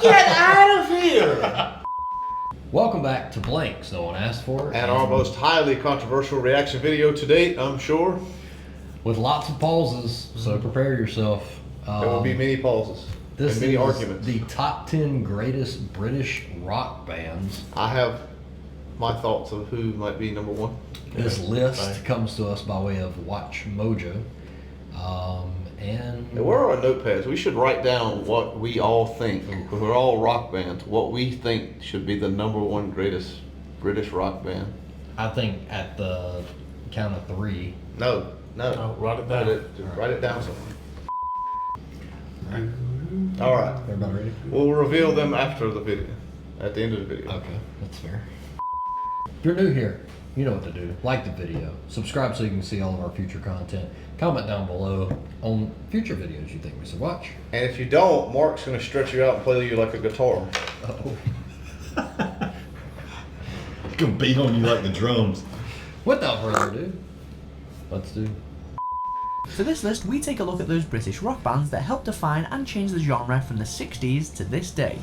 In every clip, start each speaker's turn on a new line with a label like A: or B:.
A: Get out of here!
B: Welcome back to Blanks, no one asked for it.
A: And our most highly controversial reaction video to date, I'm sure.
B: With lots of pauses, so prepare yourself.
A: There will be many pauses and many arguments.
B: The top 10 greatest British rock bands.
A: I have my thoughts of who might be number one.
B: This list comes to us by way of Watch Mojo. And
A: where are our notepads? We should write down what we all think. We're all rock bands. What we think should be the number one greatest British rock band.
B: I think at the count of 3.
A: No.
C: Write it down.
A: Write it down somewhere. All right.
B: Everybody ready?
A: We'll reveal them after the video. At the end of the video.
B: Okay, that's fair. If you're new here, you know what to do. Like the video, subscribe so you can see all of our future content. Comment down below on future videos you think we should watch.
A: And if you don't, Mark's going to stretch you out and play you like a guitar.
B: Uh-oh.
C: He's going to beat on you like the drums.
B: Without further ado, let's do.
D: For this list, we take a look at those British rock bands that helped define and change the genre from the 60s to this day.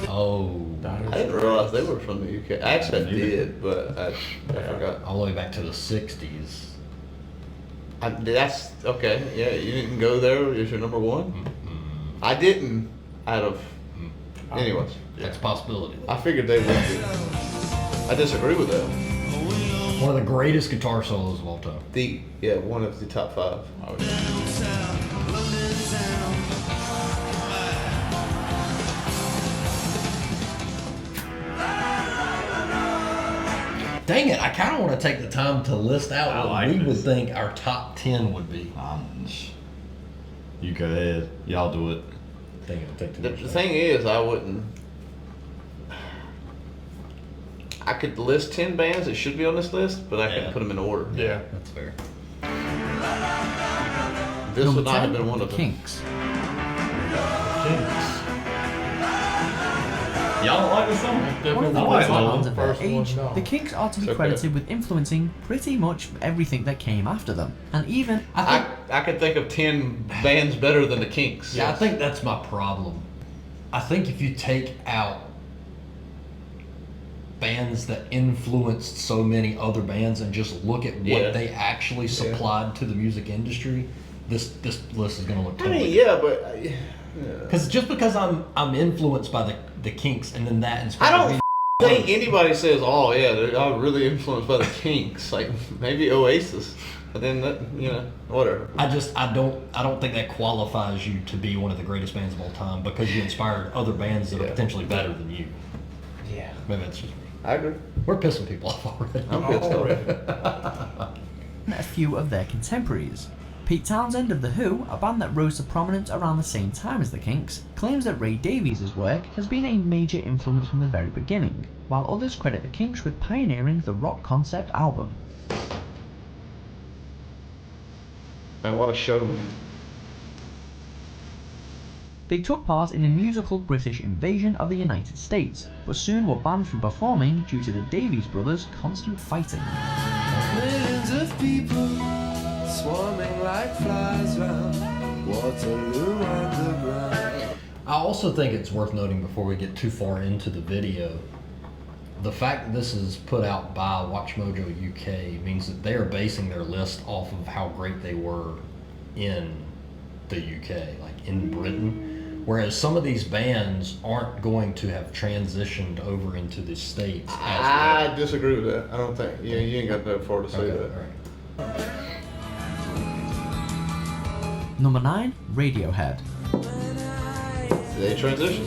B: Oh.
A: I didn't realize they were from the UK. Actually, I did, but I forgot.
B: All the way back to the 60s.
A: That's okay. Yeah, you didn't go there as your number one?
B: Mm-hmm.
A: I didn't, out of... Anyways.
B: That's a possibility.
A: I figured they would be. I disagree with that.
B: One of the greatest guitar solos of all time.
A: One of the top 5.
C: Oh, yeah.
B: Dang it, I kind of want to take the time to list out what we would think our top 10 would be.
C: You go ahead. Y'all do it.
B: Dang it, I'll take
A: The thing is, I wouldn't... I could list 10 bands that should be on this list, but I couldn't put them in order.
C: Yeah.
B: That's fair.
A: This
D: Number
A: would not
D: 10,
A: have been one of them.
D: Kinks.
C: Kinks. Y'all don't like this song?
D: One of the
C: I like
D: greatest
C: it.
D: bands of their
C: First one,
D: age,
C: no.
D: the Kinks are to be
A: It's okay.
D: credited with influencing pretty much everything that came after them. And even...
A: I could think of 10 bands better than the Kinks.
B: Yeah, I think that's my problem. I think if you take out bands that influenced so many other bands and just look at what they actually supplied to the music industry, this list is going to look totally
A: but...
B: Because just because I'm influenced by the Kinks and then that inspired
A: I don't
B: me.
A: think anybody says, "Oh yeah, I'm really influenced by the Kinks." Like maybe Oasis, but then whatever.
B: I don't think that qualifies you to be one of the greatest bands of all time because you inspired other bands that are potentially better than you.
A: Yeah,
B: Maybe that's just me.
A: I agree.
B: We're pissing people off already.
A: I'm pissed already.
D: a few of their contemporaries. Pete Townsend of The Who, a band that rose to prominence around the same time as the Kinks, claims that Ray Davies' work has been a major influence from the very beginning, while others credit the Kinks with pioneering the rock concept album.
A: Man, what a show.
D: They took part in a musical British invasion of the United States, but soon were banned from performing due to the Davies brothers' constant fighting.
E: Millions of people swarming like flies round Waterloo Underground.
B: I also think it's worth noting before we get too far into the video, the fact that this is put out by Watch Mojo UK means that they are basing their list off of how great they were in the UK, like in Britain. Whereas some of these bands aren't going to have transitioned over into the States as well.
A: I disagree with that. I don't think. You ain't got that far to say that.
B: All right.
D: Number 9, Radiohead.
A: They transition.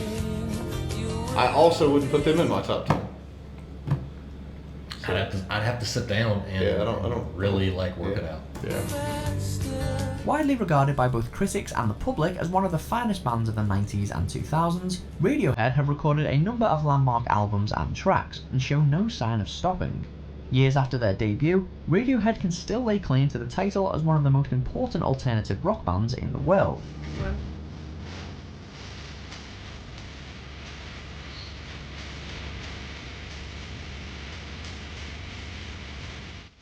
A: I also wouldn't put them in my top 10.
B: I'd have to sit down and
A: I don't
B: really work it out.
A: Yeah.
D: Widely regarded by both critics and the public as one of the finest bands of the 90s and 2000s, Radiohead have recorded a number of landmark albums and tracks, and show no sign of stopping. Years after their debut, Radiohead can still lay claim to the title as one of the most important alternative rock bands in the world.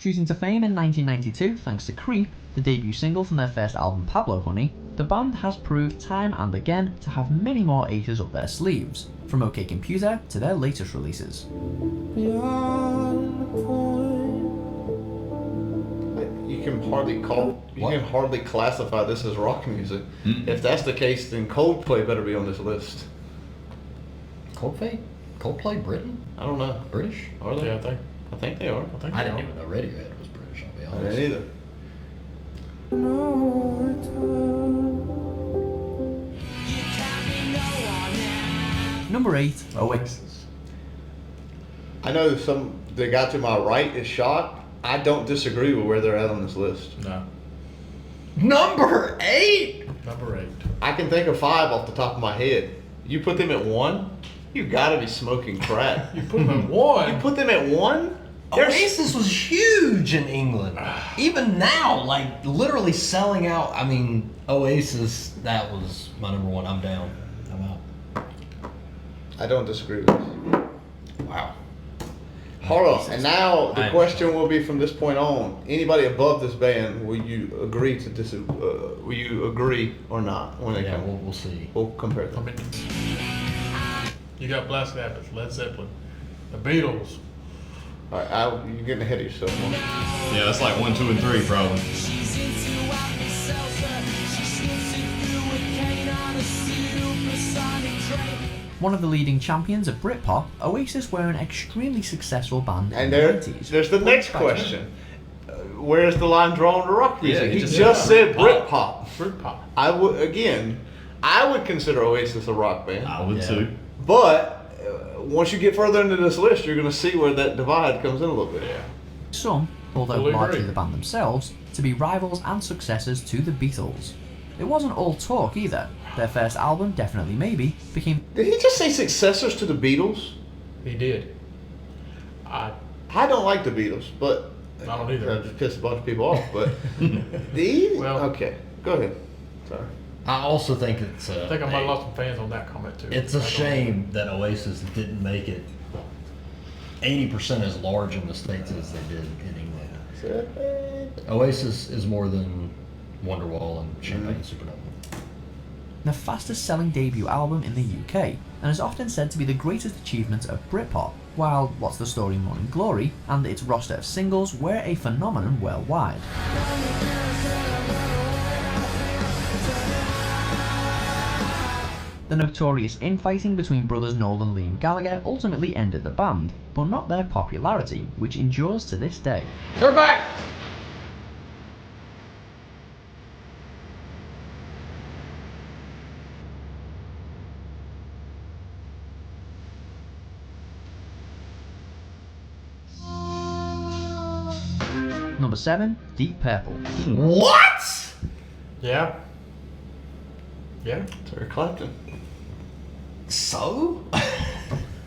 D: Shooting to fame in 1992 thanks to Creep, the debut single from their first album Pablo Honey, the band has proved time and again to have many more aces up their sleeves, from OK Computer to their latest releases.
E: Beyond the point.
A: You can hardly classify this as rock music. If that's the case, then Coldplay better be on this list.
B: Coldplay, Britain?
A: I don't know.
B: British?
A: Are they?
F: Yeah,
A: I think they are.
B: I didn't even know Radiohead was British, I'll be
A: I
B: honest.
A: didn't either.
E: No return.
D: Number 8,
F: Oasis.
A: I know the guy to my right is shot. I don't disagree with where they're at on this list.
F: No.
B: Number 8?
F: Number 8.
A: I can think of 5 off the top of my head. You put them at 1, you gotta be smoking crack.
F: You put them at 1.
A: You put them at 1?
B: Oasis was huge in England. Even now, like literally selling out. I mean, Oasis, that was my number 1. I'm down. I'm out.
A: I don't disagree with this.
B: Wow.
A: Hold on. And now the
B: I-
A: question will be from this point on: anybody above this band, will you agree to will you agree or not when they
B: Yeah,
A: come?
B: we'll see.
A: We'll compare
F: I
A: them.
F: mean, you got Black Sabbath, Led Zeppelin, the Beatles.
A: All right, you're getting ahead of yourself. Man.
C: Yeah, that's like 1, 2, and 3 probably.
D: one of the leading champions of Britpop, Oasis were an extremely successful band in
A: And
D: the
A: there,
D: 90s.
A: there's the next question. Where's the line drawn to rock music?
C: Yeah,
A: he
C: he
A: just,
C: just
A: said
F: Brit
A: Britpop.
F: Britpop.
A: I would consider Oasis a rock band.
C: I would
B: Yeah.
C: too.
A: But once you get further into this list, you're going to see where that divide comes in a little bit.
F: Yeah.
D: Some, although
F: Fully
D: largely
F: agree.
D: the band themselves, to be rivals and successors to the Beatles. It wasn't all talk either. Their first album, Definitely Maybe, became
A: Did he just say successors to the Beatles?
F: He did. I
A: I don't like the Beatles, but
F: I don't either.
A: I just pissed a bunch of people off. But okay, go ahead. Sorry.
B: I also think it's.
F: think I might have lost some fans on that comment too.
B: It's a shame that Oasis didn't make it 80% as large in the States as they did in England. Oasis is more than Wonderwall and Champagne Supernova.
D: the fastest selling debut album in the UK, and is often said to be the greatest achievement of Britpop, while What's the Story Morning Glory and its roster of singles were a phenomenon worldwide. The notorious infighting between brothers Noel and Liam Gallagher ultimately ended the band, but not their popularity, which endures to this day.
F: They're back.
D: Number 7, Deep Purple.
B: What?
F: Yeah. Yeah.
A: It's Eric Clapton.
B: So?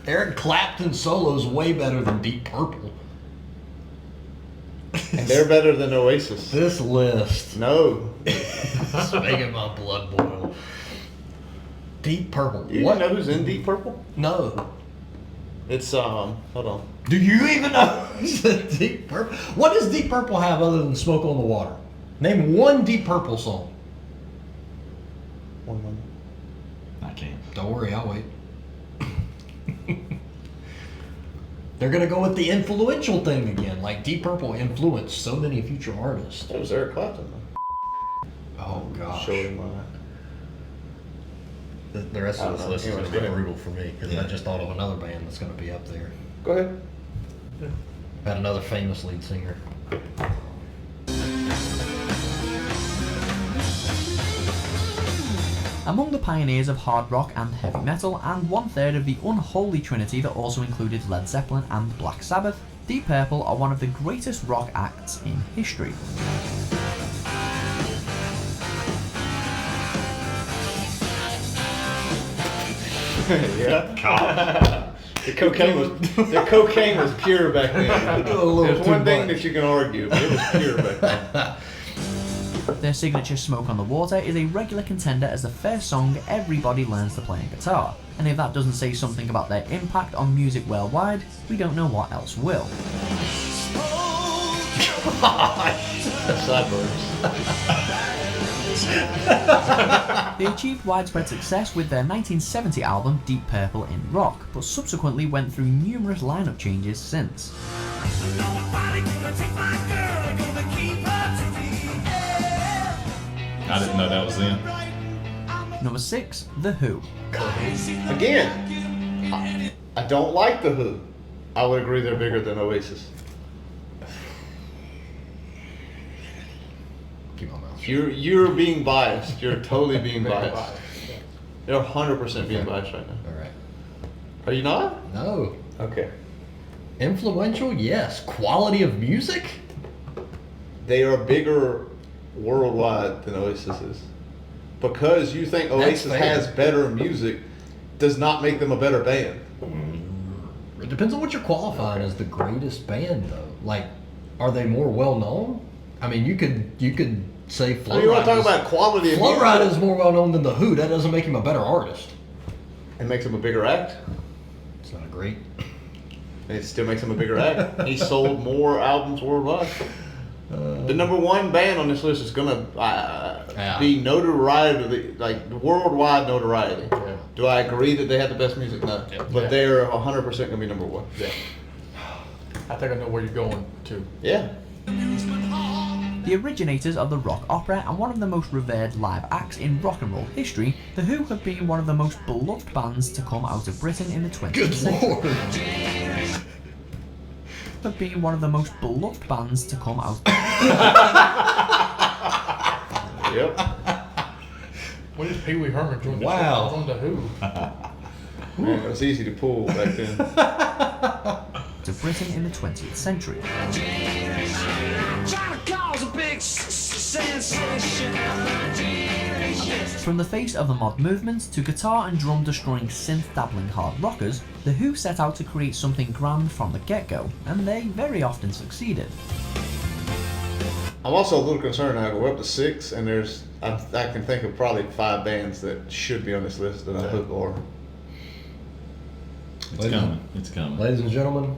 B: Eric Clapton solo's way better than Deep Purple.
A: And they're better than Oasis.
B: This list
A: No.
B: is making my blood boil. Deep Purple.
A: You
B: What?
A: know who's in Deep Purple?
B: No.
A: It's hold on.
B: Do you even know who's in Deep Purple? What does Deep Purple have other than Smoke on the Water? Name one Deep Purple song.
A: One moment.
C: I can't.
B: Don't worry, I'll wait. They're gonna go with the influential thing again. Like Deep Purple influenced so many future artists.
A: It was Eric Clapton.
B: Oh gosh.
A: Show him
B: The rest
A: I
B: of
A: don't
B: this
A: know.
B: list is
A: Anyways,
B: gonna be
A: go ahead.
B: brutal for me because I just thought of another band that's gonna be up there.
A: Go ahead.
B: Had another famous lead singer.
D: Among the pioneers of hard rock and heavy metal, and one-third of the unholy trinity that also included Led Zeppelin and Black Sabbath, Deep Purple are one of the greatest rock acts in history.
A: Yeah. The cocaine was pure back then. There's one thing that you can argue, but it was pure back then.
D: Their signature Smoke on the Water is a regular contender as the first song everybody learns to play a guitar, and if that doesn't say something about their impact on music worldwide, we don't know what else will.
A: Sideburns.
D: They achieved widespread success with their 1970 album Deep Purple in Rock, but subsequently went through numerous lineup changes since.
C: I didn't know that was them.
D: Number 6, The Who.
A: Again, I don't like The Who. I would agree they're bigger than Oasis.
B: Keep my mouth shut.
A: You're being biased. You're totally being
F: Very
A: biased.
F: biased, yeah.
A: You're 100% being biased right now.
B: All right.
A: Are you not?
B: No.
A: Okay.
B: Influential, yes. Quality of music?
A: They are bigger worldwide than Oasis is. Because you think Oasis
B: fair.
A: has better music does not make them a better band.
B: It depends on what you're qualifying as the greatest band, though. Like, are they more well known? I mean, you could say
A: I
B: Floyd.
A: mean, you want to talk about quality of
B: Floyd
A: music?
B: is more well known than The Who. That doesn't make him a better artist.
A: It makes him a bigger act.
B: It's not great.
A: It still makes him a bigger act. He sold more albums worldwide. The number one band on this list is gonna be notoriety, like worldwide notoriety.
F: Yeah.
A: Do I agree that they have the best music? No, but
F: Yeah.
A: they're 100% gonna be number one.
F: Yeah. I think I know where you're going to.
A: Yeah.
D: The originators of the rock opera and one of the most revered live acts in rock and roll history, The Who have been one of the most beloved bands to come out of Britain in the 20th
B: Good
D: century.
B: lord.
D: Have been one of the most beloved bands to come out.
A: Yep.
F: When did Pee Wee Herman join the
B: Wow.
F: show? From The Who.
A: Man, it was easy to pull back then.
D: to Britain in the 20th century. From the face of the mod movement to guitar and drum destroying synth dabbling hard rockers, The Who set out to create something grand from the get-go, and they very often succeeded.
A: I'm also a little concerned. I go up to 6, and I can think of probably 5 bands that should be on this list that I hope are.
C: It's coming. It's coming.
B: Ladies and gentlemen,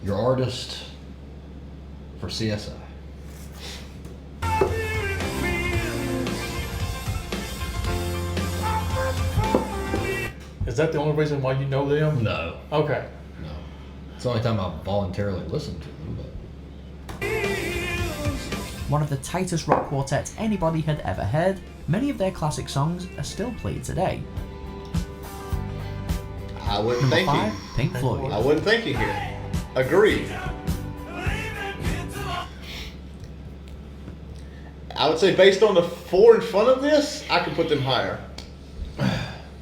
B: your artist for CSI.
F: Is that the only reason why you know them?
B: No.
F: Okay.
B: No. It's the only time I voluntarily listened to them, but
D: One of the tightest rock quartets anybody had ever heard, many of their classic songs are still played today.
A: I wasn't
D: Number
A: thinking.
D: 5, Pink Floyd.
A: I wasn't thinking here. Agreed. I would say based on the 4 in front of this, I could put them higher.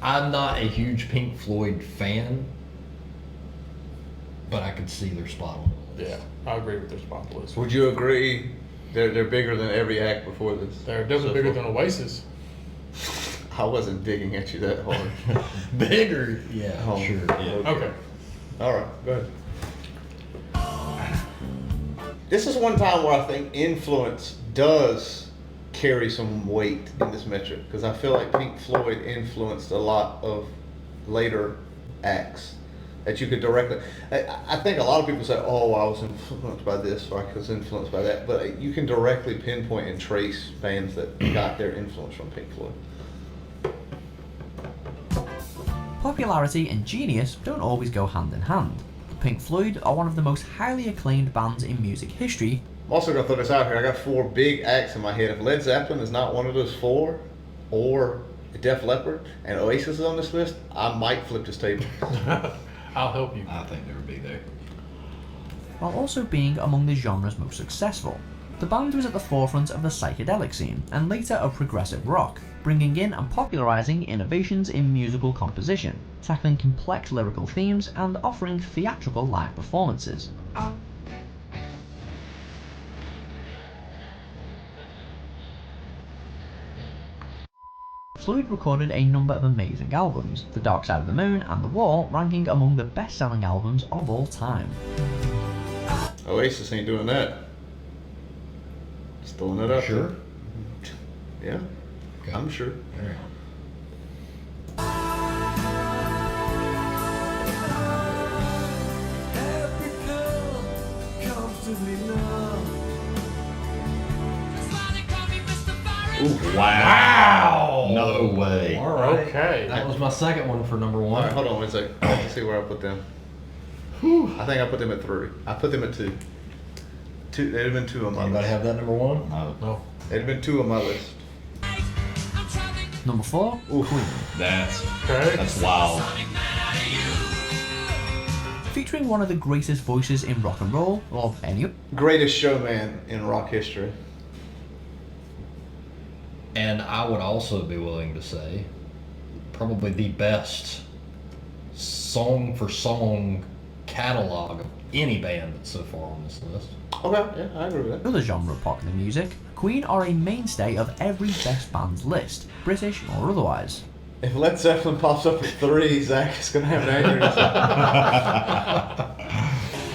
B: I'm not a huge Pink Floyd fan, but I could see their spot on the list.
F: Yeah, I agree with this spot list.
A: Would you agree they're bigger than every act before this?
F: They're definitely bigger than Oasis.
A: I wasn't digging at you that hard.
B: Bigger, yeah,
A: Oh,
B: sure.
C: Yeah.
F: Okay.
A: All right, go ahead. This is one time where I think influence does carry some weight in this metric, because I feel like Pink Floyd influenced a lot of later acts that you could directly. I think a lot of people say, "Oh, I was influenced by this," or "I was influenced by that," but you can directly pinpoint and trace bands that got their influence from Pink Floyd.
D: Popularity and genius don't always go hand in hand. Pink Floyd are one of the most highly acclaimed bands in music history.
A: I'm also going to throw this out here. I got 4 big acts in my head. If Led Zeppelin is not one of those 4, or Def Leppard, and Oasis is on this list, I might flip this table.
F: I'll help you.
C: I think they would be there.
D: While also being among the genre's most successful. The band was at the forefront of the psychedelic scene, and later of progressive rock, bringing in and popularising innovations in musical composition, tackling complex lyrical themes, and offering theatrical live performances. Floyd recorded a number of amazing albums, The Dark Side of the Moon and The Wall ranking among the best-selling albums of all time.
A: Oasis ain't doing that. Just throwing it up.
B: Sure.
A: there. Yeah,
B: Okay.
A: I'm sure.
B: All right.
E: Every girl comes to me now.
C: Wow. No way.
B: All right.
F: Okay.
B: That was my second one for number
A: All
B: one.
A: right, hold on one second. Let's see where I put them. I think I put them at 3. I put them at 2. They'd have been 2 on my
B: Anybody
A: list.
B: have that number one?
C: No.
F: No.
A: They'd have been 2 on my list.
D: Number 4, Queen.
F: Okay.
C: That's wild.
D: Featuring one of the greatest voices in rock and roll, or any
A: Greatest showman in rock history.
B: And I would also be willing to say, probably the best song for song catalog of any band that's so far on this list.
A: Okay, yeah, I agree with that.
D: other genre of popular music, Queen are a mainstay of every best bands list, British or otherwise.
A: If Led Zeppelin pops up at 3, Zach is going to have an aneurysm.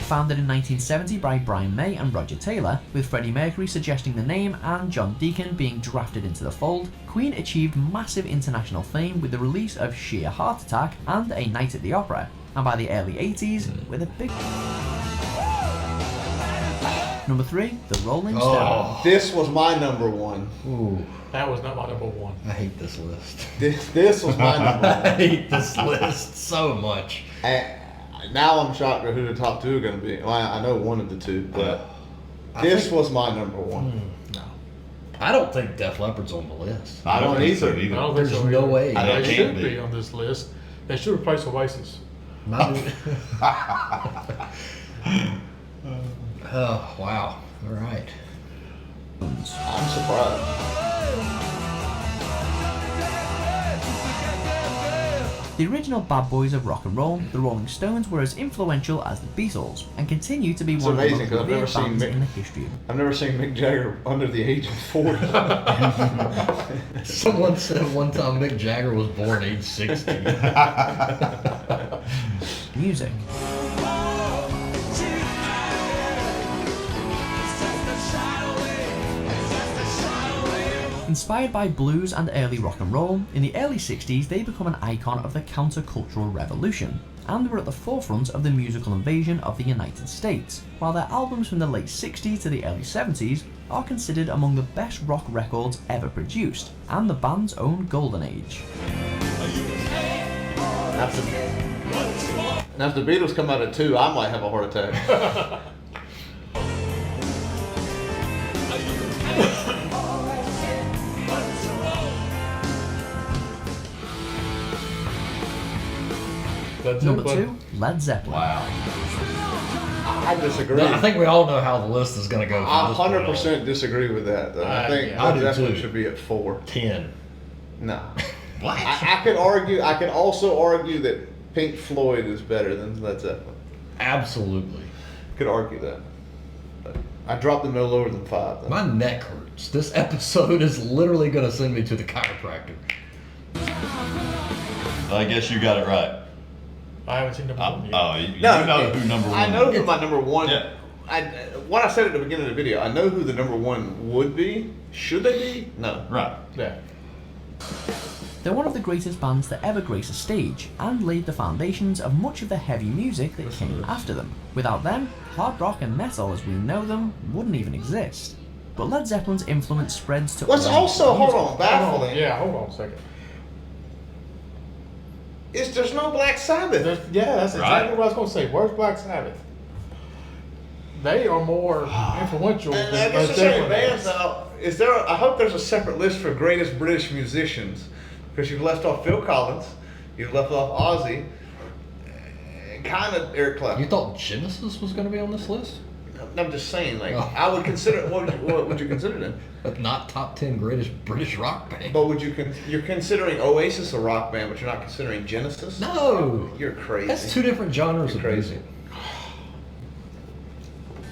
D: Founded in 1970 by Brian May and Roger Taylor, with Freddie Mercury suggesting the name and John Deacon being drafted into the fold, Queen achieved massive international fame with the release of Sheer Heart Attack and A Night at the Opera, and by the early 80s, with a big... Number 3, The Rolling Stones.
A: This was my number 1.
B: Ooh,
F: That was not my number 1.
B: I hate this list.
A: This was my number 1.
B: I hate this list so much.
A: Now I'm shocked at who the top 2 are going to be. Well, I know one of the 2, but this was my number 1.
B: No. I don't think Def Leppard's on the list.
A: I don't
C: think so
A: either.
F: I don't think
B: There's
F: so
B: no
F: either.
B: way.
C: I don't
F: They
C: can't
F: should
C: be.
F: be on this list. They should replace Oasis.
B: Oh, wow. All right.
A: I'm surprised.
D: The original bad boys of rock and roll, the Rolling Stones were as influential as the Beatles, and continue to be
A: It's
D: one
A: amazing
D: of the
A: 'cause
D: most
A: I've never
D: revered
A: seen
D: bands
A: Mick-
D: in the history of
A: I've never seen Mick Jagger under the age of 40.
B: Someone said one time Mick Jagger was born age 60.
D: music. Inspired by blues and early rock and roll, in the early 60s they become an icon of the countercultural revolution, and were at the forefront of the musical invasion of the United States, while their albums from the late 60s to the early 70s are considered among the best rock records ever produced, and the band's own golden age.
A: Now, if the Beatles come out at 2, I might have a heart attack.
F: That's
D: Number
F: it, but
D: 2, Led Zeppelin.
C: Wow.
A: I disagree.
B: No, I think we all know how the list is going to go.
A: I
B: from this point
A: 100% disagree with that, though. I think
F: yeah,
B: I
A: Led
B: do
A: Zeppelin
B: too.
A: should be at 4.
B: on. 10.
A: No.
C: What?
A: I can argue. I can also argue that Pink Floyd is better than Led Zeppelin.
B: Absolutely.
A: Could argue that. But I dropped them no lower than 5. Though.
B: My neck hurts. This episode is literally going to send me to the chiropractor.
C: I guess you got it right.
F: I haven't seen number 1 yet.
C: Oh, you
A: No,
C: know who number 1
A: I know
C: is.
A: who my number 1.
C: Yeah.
A: What I said at the beginning of the video, I know who the number 1 would be. Should they be? No.
C: Right.
F: Yeah.
D: They're one of the greatest bands to ever grace a stage, and laid the foundations of much of the heavy music that came after them. Without them, hard rock and metal as we know them wouldn't even exist. But Led Zeppelin's influence spreads to
A: What's
D: all
A: also, hold
D: music.
A: on,
F: Hold on.
A: baffling
F: Yeah, hold on a second.
A: is there's no Black Sabbath.
F: That's
C: Right.
F: exactly what I was going to say. Where's Black Sabbath? They are more influential
A: And
F: than
A: I guess
F: Led
A: the same
F: Zeppelin
A: bands
F: is.
A: now. Is there? I hope there's a separate list for greatest British musicians, because you've left off Phil Collins, you've left off Ozzy, and kind of Eric
B: You
A: Clapton.
B: thought Genesis was going to be on this list?
A: I'm just saying, like
B: Oh.
A: I would consider. What would you consider them?
B: But not top 10 greatest British rock band.
A: But would you? You're considering Oasis a rock band, but you're not considering Genesis.
B: No!
A: You're crazy.
B: That's 2 different genres
A: You're
B: of
A: crazy.
B: music.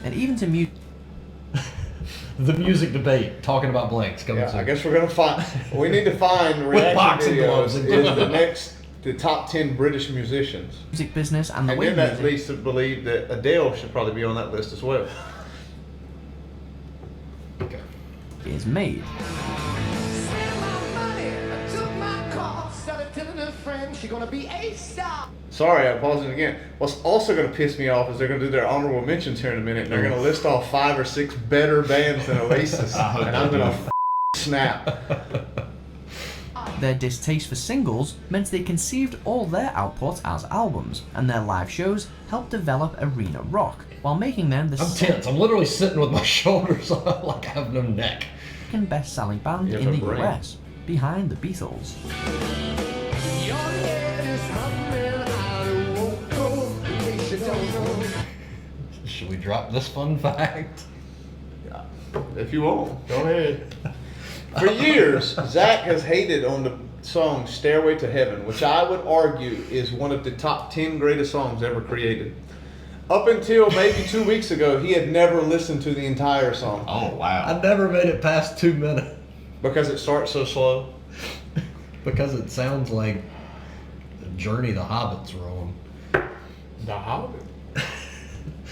D: And even to music.
B: The music debate, talking about blanks, coming
A: Yeah,
B: soon.
A: I guess we're gonna find. We need to find
B: With
A: reaction
B: boxing gloves
A: videos
B: and-
A: is the top 10 British musicians.
D: Music business and the
A: And
D: way
A: then that
D: music
A: leads to believe that Adele should probably be on that list as well.
B: Okay.
D: is made.
A: Sorry, I'm pausing again. What's also going to piss me off is they're going to do their honorable mentions here in a minute, and they're going to list off 5 or 6 better bands than Oasis,
C: I hope
A: and
C: they
A: I'm going
C: do.
A: to snap.
D: Their distaste for singles meant they conceived all their output as albums, and their live shows helped develop arena rock, while making them the
B: I'm tense. I'm literally sitting with my shoulders up like I have no neck.
D: second best-selling band
A: You have
D: in
A: a
D: the
A: brain.
D: US, behind the Beatles.
B: Should we drop this fun fact?
A: If you want.
F: Go ahead.
A: For years, Zack has hated on the song Stairway to Heaven, which I would argue is one of the top 10 greatest songs ever created. Up until maybe 2 weeks ago, he had never listened to the entire song
C: Oh wow.
B: I never made it past 2 minutes
A: because it starts so slow.
B: because it sounds like the journey the hobbits were on.
F: The Hobbit.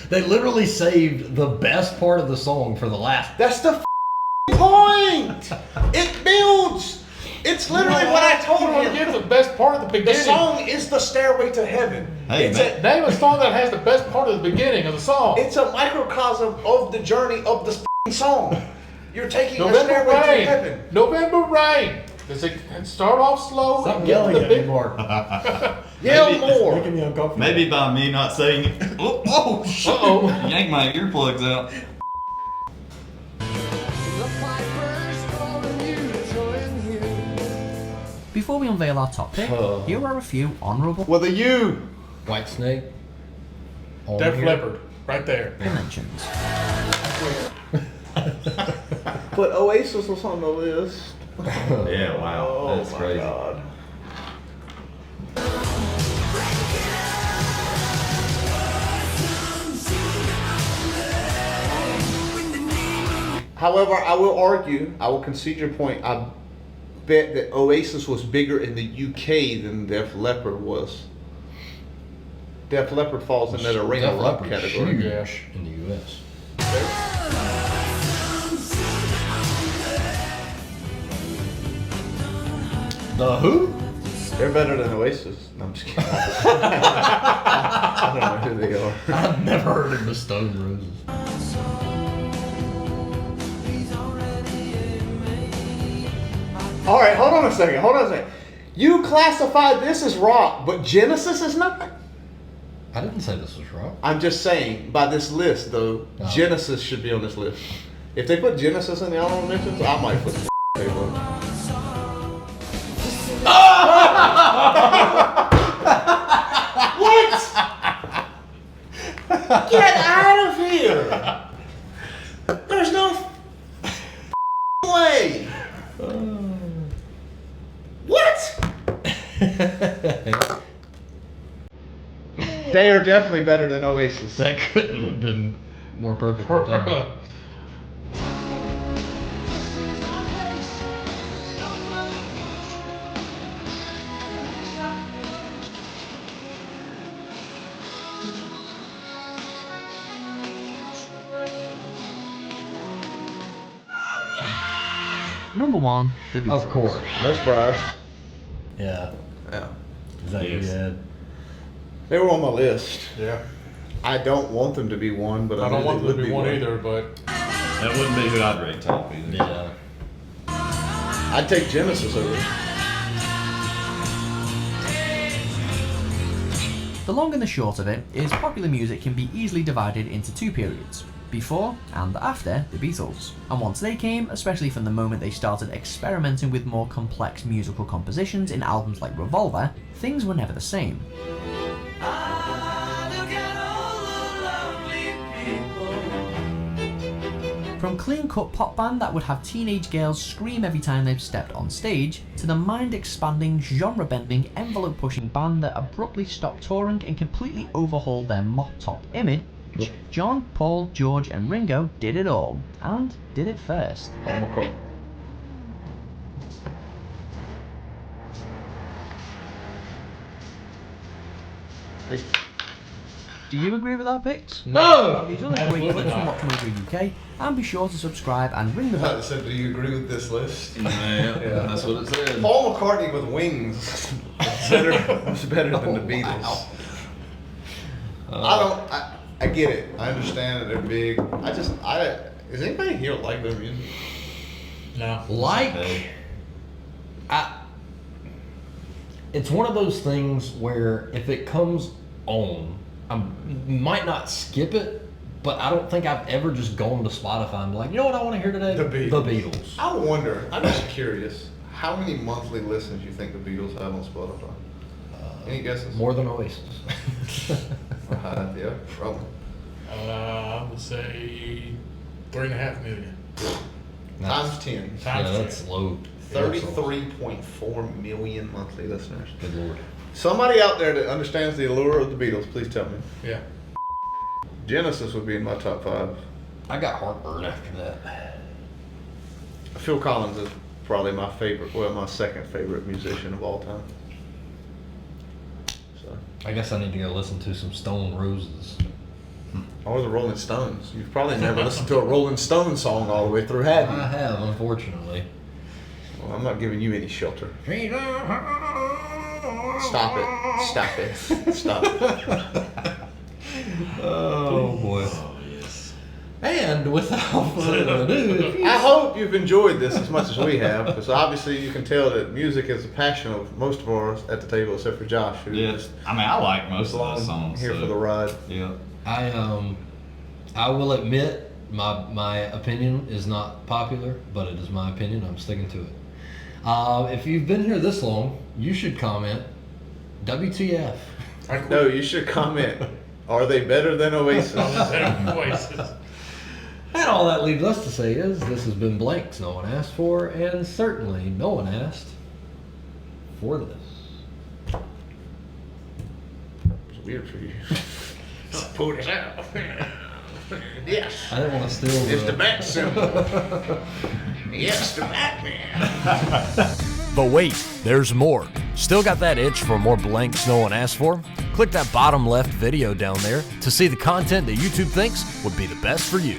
B: They literally saved the best part of the song for the last.
A: That's the point! It builds! It's literally what I told
F: You want to
A: him.
F: give the best part of the
A: The
F: beginning.
A: song is the Stairway to Heaven.
C: Hey,
A: it's,
C: man.
F: Name a song that has the best part of the beginning of the song.
A: it's a microcosm of the journey of the song. You're taking a
F: November
A: Stairway to
F: Rain.
A: Heaven.
F: November Rain. Does it start off slow?
B: Stop
F: and get
B: yelling
F: to the
B: at me,
F: big
B: Mark.
A: Yell
C: Maybe-
A: more.
B: Making me uncomfortable.
C: Maybe by me not saying it. Oh shit!
F: Uh-oh.
C: Yank my earplugs out.
D: Before we unveil our top pick, here are a few honourable
A: With a U.
B: White Snake. On
F: Def
B: here.
F: Leppard. Right there.
D: mentions.
A: But Oasis was on the list.
C: Yeah, wow.
A: Oh
C: That's
A: my
C: crazy.
A: God. However, I will argue, I will concede your point. I bet that Oasis was bigger in the UK than Def Leppard was. Def Leppard falls in that arena
B: Def
A: rock
B: Leppard's
A: category.
B: huge
F: Yeah.
B: in the US. The who?
A: They're better than Oasis. No, I'm just kidding. I don't know who they are.
B: I've never heard of the Stone Roses.
A: All right, hold on a second. You classify this as rock, but Genesis is not.
B: I didn't say this was rock.
A: I'm just saying, by this list, though,
B: Oh.
A: Genesis should be on this list. If they put Genesis in the honorable mentions, I might put the table. What? Get out of here! There's no way. What? They are definitely better than Oasis.
B: That couldn't have been more perfect. timed.
D: Number 1, the Beatles.
B: Of course.
A: No surprise.
B: Yeah.
A: Yeah.
B: Is that
C: Yes.
B: yeah.
A: They were on my list.
F: Yeah.
A: I don't want them to be one, but
F: I
A: knew
F: don't want
A: they
F: them to
A: would
F: be one either, but
C: That wouldn't be who I'd rate top either.
B: Yeah.
A: I'd take Genesis over.
D: The long and the short of it is popular music can be easily divided into two periods, before and after the Beatles. And once they came, especially from the moment they started experimenting with more complex musical compositions in albums like Revolver, things were never the same. From clean-cut pop band that would have teenage girls scream every time they stepped on stage, to the mind-expanding, genre-bending, envelope-pushing band that abruptly stopped touring and completely overhauled their mop-top image, John, Paul, George and Ringo did it all, and did it first. Do you agree with our picks?
F: no.
D: These other great clips from Watch Mojo UK, and be sure to subscribe and ring the bell.
A: said, do you agree with this list?
C: Yeah, that's what it said.
A: Paul McCartney with wings was better than the Beatles. I get it. I understand that they're big. Does anybody here like their music?
F: No.
B: Like,
C: Hey.
B: it's one of those things where if it comes on, I might not skip it, but I don't think I've ever just gone to Spotify and be like, you know what I want to hear today?
A: The Beatles.
B: The Beatles.
A: I wonder, I'm just curious, how many monthly listens you think the Beatles have on Spotify? Any guesses?
B: More than Oasis.
A: Yeah, probably.
F: I would say 3.5 million.
A: Times 10.
B: Yeah, that's low.
A: 33.4 million monthly listeners.
B: Good lord.
A: Somebody out there that understands the allure of the Beatles, please tell me.
F: Yeah.
A: Genesis would be in my top 5.
B: I got heartburn after that.
A: Phil Collins is probably my favorite, well, my second favorite musician of all time. So,
B: I guess I need to go listen to some Stone Roses.
A: or the Rolling Stones. You've probably never listened to a Rolling Stones song all the way through, have you?
B: I have, unfortunately.
A: Well, I'm not giving you any shelter. Stop it. Stop it. Stop it.
B: Oh boy.
C: Oh, yes.
B: And without further ado,
A: I hope you've enjoyed this as much as we have, because obviously you can tell that music is a passion of most of ours at the table, except for Josh, who
C: Yeah.
A: is
C: I mean, I like most of
A: along
C: those songs.
A: here
C: so,
A: for the ride.
C: Yeah.
B: I will admit my opinion is not popular, but it is my opinion. I'm sticking to it. If you've been here this long, you should comment WTF.
A: No, you should comment. Are they better than Oasis?
F: Oasis.
B: And all that leaves us to say is this has been Blanks no one asked for, and certainly no one asked for this.
A: It's weird for you. Pull it out. Yes.
B: I didn't want to steal
A: It's the bat symbol. Yes, the Batman.
G: But wait, there's more. Still got that itch for more Blanks no one asked for? Click that bottom left video down there to see the content that YouTube thinks would be the best for you.